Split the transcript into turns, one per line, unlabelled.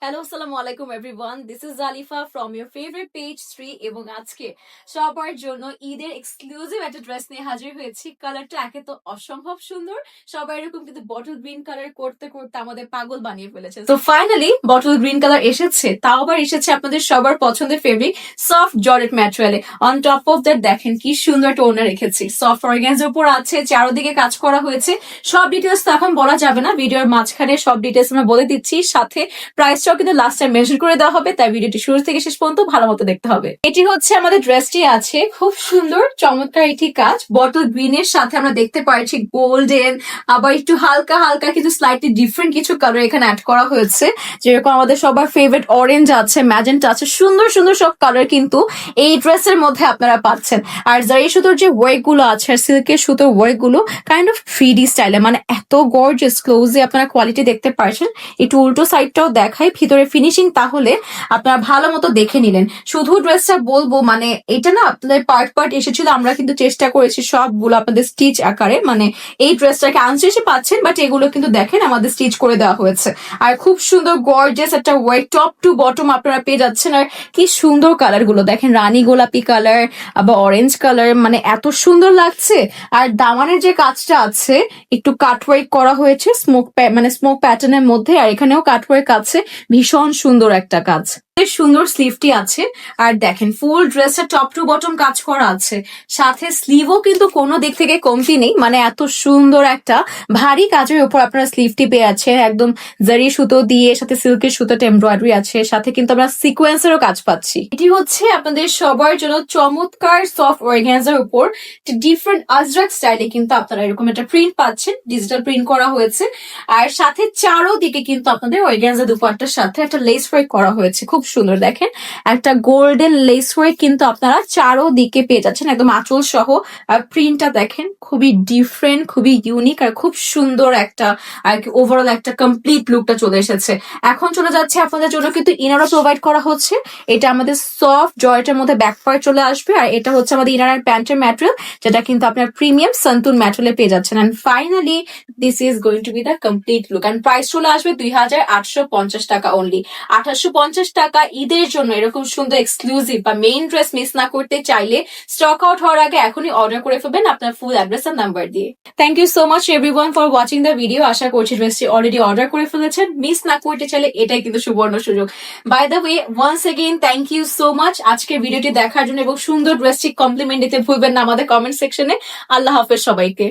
Hello আসসালামু আলাইকুম everyone, this is Jalifa from your favourite page 3। এবং আজকে সবার জন্য ঈদের এক্সক্লুসিভ একটা ড্রেস নিয়ে হাজির হয়েছি। কালারটা একে তো অসম্ভব সুন্দর, সবাই এরকম কিন্তু বটল গ্রিন কালার করতে করতে আমাদের পাগল বানিয়ে ফেলেছে। তো ফাইনালি বটল গ্রিন কালার এসেছে, তাও আবার এসেছে আপনাদের সবার পছন্দের ফেভারিট সফট জর্জেট ম্যাটেরিয়ালে। অন টপ অফ দ্যাট দেখেন কি সুন্দর একটা ওড়না রেখেছি, সফট অর্গানজার উপর আছে, চারোদিকে কাজ করা হয়েছে। সব ডিটেলস তো এখন বলা যাবে না, ভিডিওর মাঝখানে সব ডিটেলস আমরা বলে দিচ্ছি, সাথে প্রাইসটাও কিন্তু লাস্ট টাইম মেনশন করে দেওয়া হবে, তাই ভিডিওটি শুরু থেকে শেষ পর্যন্ত ভালো মতো দেখতে হবে। এটি হচ্ছে আমাদের ড্রেসটি, আছে খুব সুন্দর চমৎকার এটি কাজ বটল গ্রিনের সাথে আমরা দেখতে পাচ্ছি গোল্ডেন, আবার একটু হালকা হালকা কিন্তু স্লাইটলি ডিফারেন্ট কিছু কালার এখানে অ্যাড করা হয়েছে। যেরকম আমাদের সবার ফেভারিট অরেঞ্জ আছে, ম্যাজেন্টা আছে, সুন্দর সুন্দর সব কালার কিন্তু এই ড্রেসের মধ্যে আপনারা পাচ্ছেন। আর জারি সুতোর যে ওয়ার্ক গুলো আছে আর সিল্কের সুতোর ওয়ার্ক গুলো কাইন্ড অফ 3D স্টাইলে, মানে এত গর্জিয়াস। ক্লোজে আপনারা কোয়ালিটি দেখতে পাচ্ছেন। একটু উল্টো সাইডটাও দেখাই, ভিতরে ফিনিশিং তাহলে আপনারা ভালো মতো দেখে নিলেন। শুধু ড্রেসটা বলবো, মানে এটা না আপনাদের পার্ট পার্ট এসেছিল, আমরা কিন্তু চেষ্টা করেছি সবগুলো আপনাদের স্টিচ আকারে, মানে এই ড্রেসটাকে আনস্টিচে পাচ্ছেন, বাট এগুলো কিন্তু দেখেন আমাদের স্টিচ করে দেওয়া হয়েছে। আর খুব সুন্দর গর্জিয়াস একটা ওয়ার্ক টপ টু বটম আপনারা পেয়ে যাচ্ছেন। আর কি সুন্দর কালার গুলো দেখেন, রানী গোলাপি কালার, আবার অরেঞ্জ কালার, মানে এত সুন্দর লাগছে। আর দামানের যে কাজটা আছে একটু কাটওয়ার্ক করা হয়েছে মানে স্মোক প্যাটার্নের মধ্যে, আর এখানেও কাটওয়ার্ক আছে, ভীষণ সুন্দর একটা কাজ। সুন্দর স্লিভটি আছে, আর দেখেন ফুল ড্রেসের টপ টু বটম কাজ করা আছে, সাথে স্লিভও কিন্তু কোনো দিক থেকে কমতি নেই, মানে এত সুন্দর একটা ভারী কাজের উপর আপনারা স্লিভটি পেয়ে আছে একদম জারি সুতো দিয়ে, সাথে সিল্কের সুতোতে এমব্রয়ডারি আছে, সাথে কিন্তু আমরা সিকোয়েন্সেরও কাজ পাচ্ছি। এটি হচ্ছে আপনাদের সবার জন্য চমৎকার সফট অর্গানজার উপর ডিফারেন্ট আজরাক স্টাইলে কিন্তু আপনারা এরকম একটা প্রিন্ট পাচ্ছেন, ডিজিটাল প্রিন্ট করা হয়েছে। আর সাথে চারোদিকে কিন্তু আপনাদের অর্গানজা দুপাট্টার সাথে একটা লেস ওয়ার্ক করা হয়েছে, খুব সুন্দর দেখেন, একটা গোল্ডেন লেস ওয়ার্ক কিন্তু আপনারা চারোদিকে পেয়ে যাচ্ছেন একদম আঁচল সহ। আর প্রিন্টটা দেখেন খুবই ডিফারেন্ট, খুবই ইউনিক, আর খুব সুন্দর একটা আর কি ওভারঅল একটা কমপ্লিট লুকটা চলে এসেছে। এখন চলে যাচ্ছে আপনাদের জন্য কিন্তু ইনারও প্রোভাইড করা হচ্ছে। এটা আমাদের সফট জয়েটের মধ্যে ব্যাক পার্ট চলে আসবে, আর এটা হচ্ছে আমাদের ইনার আর প্যান্টের ম্যাটেরিয়াল, যেটা কিন্তু আপনার প্রিমিয়াম সান্তুন ম্যাটেরিয়ালে পেয়ে যাচ্ছেন। And finally this is going to be the complete look. And price চলে আসবে 2850 টাকা অনলি। 2850 টাকা ঈদের জন্য এরকম সুন্দর এক্সক্লুসিভ বা মেইন ড্রেস মিস না করতে চাইলে স্টক আউট হওয়ার আগে এখনই অর্ডার করে ফেলবেন আপনার ফুল অ্যাড্রেস আর নাম্বার দিয়ে। Thank you so much everyone for watching the video. আশা করছি ড্রেসটি অলরেডি অর্ডার করে ফেলেছেন, মিস না করতে চাইলে এটাই কিন্তু সুবর্ণ সুযোগ। By the way, once again thank you so much আজকের ভিডিওটি দেখার জন্য, এবং সুন্দর ড্রেসটি কমপ্লিমেন্ট দিতে ভুলবেন না আমাদের কমেন্ট সেকশনে। আল্লাহ হাফেজ সবাইকে।